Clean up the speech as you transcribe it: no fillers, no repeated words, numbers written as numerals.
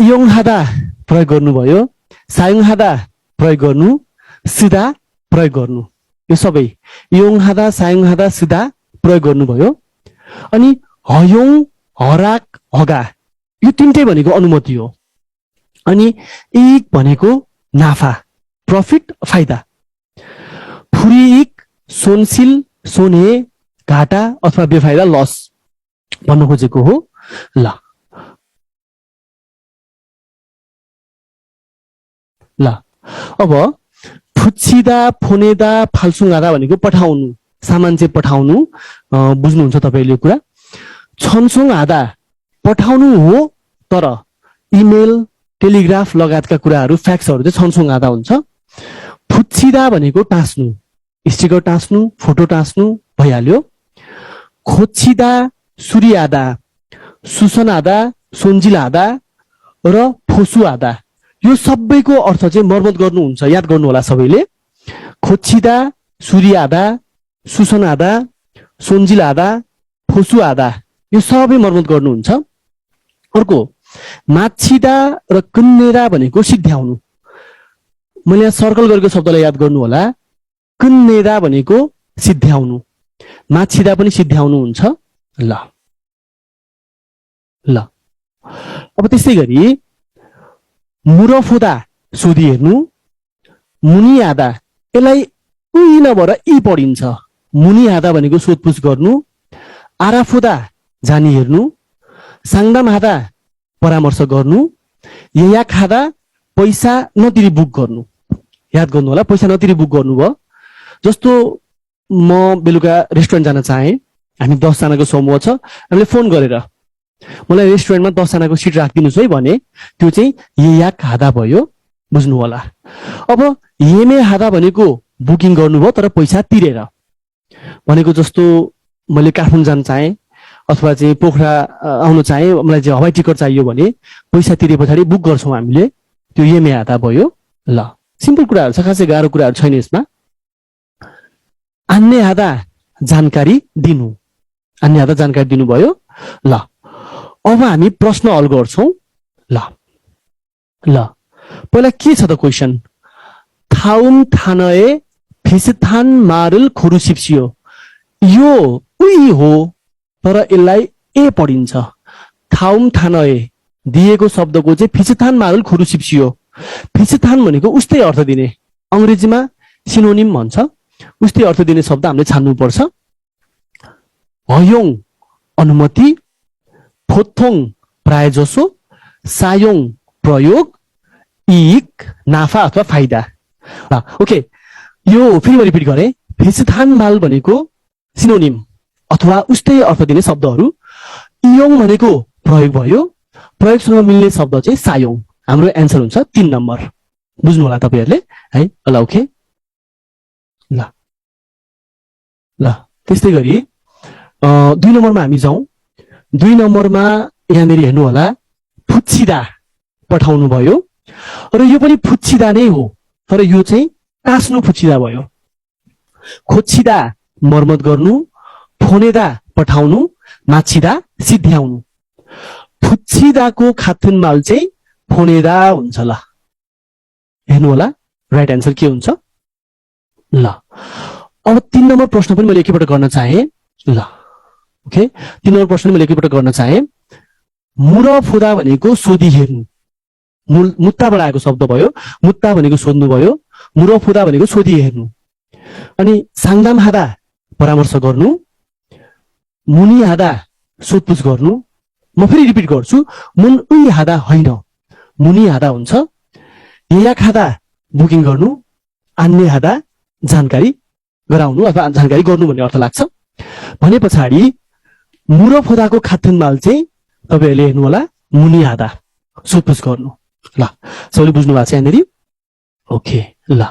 इयोङहादा प्रयोग गर्नुभयो, सायुङहादा प्रयोग गर्नु, सिधा प्रयोग गर्नु, यो सबै इयोङहादा सायुङहादा सिधा प्रयोग गर्नुभयो। अनि हयोङ हराक हगा यो तीनटै भनेको अनुमति हो। अनि इक भनेको नाफा प्रॉफिट फाइदा। फुरिइक सोनसिल सोने घाटा अथवा बेफाइदा लस भन्न खोजेको हो। ल अब फुच्चिदा फोनेदा फाल्सुङादा भनेको पठाउनु, सामान चाहिँ पठाउनु, बुझ्नुहुन्छ तपाईले यो कुरा। छन्सुङ आदा पठाउनु हो तर इमेल टेलिग्राफ लगायतका कुराहरू फ्याक्सहरू चाहिँ छन्सुङ आदा हुन्छ। फुच्चिदा भनेको टाँस्नु, स्टिकर टाँस्नु, फोटो टाँस्नु भइहाल्यो। खोच्चिदा सुरियादा सुसनादा सोन्जिलादा र फोसुआदा यो सबैको अर्थ चाहिँ मर्मत गर्नुहुन्छ, याद गर्नु होला सबैले। खोच्चिदा सुरियादा सुसनादा सोन्जिलादा फोसुआदा यो सबै मर्मत गर्नुहुन्छ। अर्को माछिदा र कन्नेरा भनेको सिद्ध्याउनु। मैले यहाँ सर्कल गरेको शब्दलाई याद गर्नु होला। कन्नेरा भनेको सिद्ध्याउनु, माछिदा पनि सिद्ध्याउनु हुन्छ। ल अब त्यसै गरी मुरफुदा सोधी हेर्नु, मुनियादा यसलाई उही नभएर इ पढिन्छ। मुनियादा भनेको सोधपुछ गर्नु, आराफुदा जानी हेर्नु, साङदामहादा परामर्श गर्नु, या खादा पैसा नतिरी बुक गर्नु। याद गर्नु होला, पैसा नतिरी बुक गर्नुभयो। जस्तो म बेलुका रेस्टुरेन्ट जान चाहे, हामी 10 जनाको समूह छ, हामीले फोन गरेर मलाई रेस्टुरेन्टमा 10 जनाको सिट राखिदिनुस् है भने त्यो चाहिँ या खादा भयो, बुझ्नु होला। अब येमे हादा भनेको बुकिङ गर्नुभयो तर पैसा तिरेर, भनेको जस्तो मैले काठमाडौँ जान चाहे अथवा चाहिँ पोखरा आउन चाहे, मलाई चाहिँ हवाई टिकट चाहियो भने पैसा तिरे पछाडि बुक गर्छौँ हामीले, त्यो येमे हादा भयो। ल सिम्पल कुराहरू छ, खासै गाह्रो कुराहरू छैन यसमा। अन्य हादा जानकारी दिनु, अन्य हादा जानकारी दिनु भयो। ल अब हामी प्रश्न हल गर्छौं। ल पहिला के छ त क्वेशन? थाउम थानए फिसथान मारुल खुरुसिप्सियो, यो उही हो तर यसलाई ए पढिन्छ। थाउम थानए दिएको शब्दको चाहिँ फिसथान मारुल खुरुसिप्सियो। फिसथान भनेको उस्तै अर्थ दिने, अंग्रेजीमा सिनोनिम भन्छ, उस्तै अर्थ दिने शब्द हामीले छान्नु पर्छ। हयोङ अनुमति, फोथोङ प्रायजसो, सायोङ प्रयोग, इक नाफा अथवा फाइदा। ओके, यो फेरि म रिपिट गरे। फिसथान माल भनेको सिनोनिम अथवा उस्तै अर्थ दिने शब्दहरू। इयोङ भनेको प्रयोग भयो, प्रयोगसँग मिल्ने शब्द चाहिँ सायोङ। हाम्रो एन्सर हुन्छ 3 नम्बर, बुझ्नु होला तपाईहरुले है। ल ओके, ल त्यस्तै गरी 2 नम्बरमा हामी जाउँ। 2 नम्बरमा यहाँनिर हेर्नु होला, फुच्चिदा पठाउनु भयो र यो पनि फुच्चिदा नै हो तर यो चाहिँ टास्नु फुच्चिदा भयो। खोच्चिदा मर्मत गर्नु, फोनेदा पठाउनु, माछिदा सिद्ध्याउनु। फुच्चिदाको खातुनमाल चाहिँ फोनेदा हुन्छ। ल हेर्नु होला राइट एन्सर के हुन्छ। ल अब 3 नम्बर प्रश्न पनि मैले एकैपल्ट गर्न चाहे। ल ओके, 3 नम्बर प्रश्न मैले एकैपल्ट गर्न चाहे। मुरफुदा भनेको सोधी हेर्नु, मुत्ताबाट आएको शब्द भयो। मुत्ता भनेको सोध्नु भयो, मुरफुदा भनेको सोधी हेर्नु। अनि साङदाम हादा परामर्श गर्नु, मुनि हादा सोधपुछ गर्नु। म फेरि रिपिट गर्छु, मुन उही हादा होइन, मुनि हादा हुन्छ। या खादा बुकिङ गर्नु, अन्य हादा जानकारी गराउनु अथवा जानकारी गर्नु भन्ने अर्थ लाग्छ। भने पछाडि मुरफुदाको खातुनमाल चाहिँ तपाईहरुले हेर्नु होला, मुनि हादा सोधपुछ गर्नु। ल सबैले बुझ्नु भएको छ यहाँनिर? ओके ल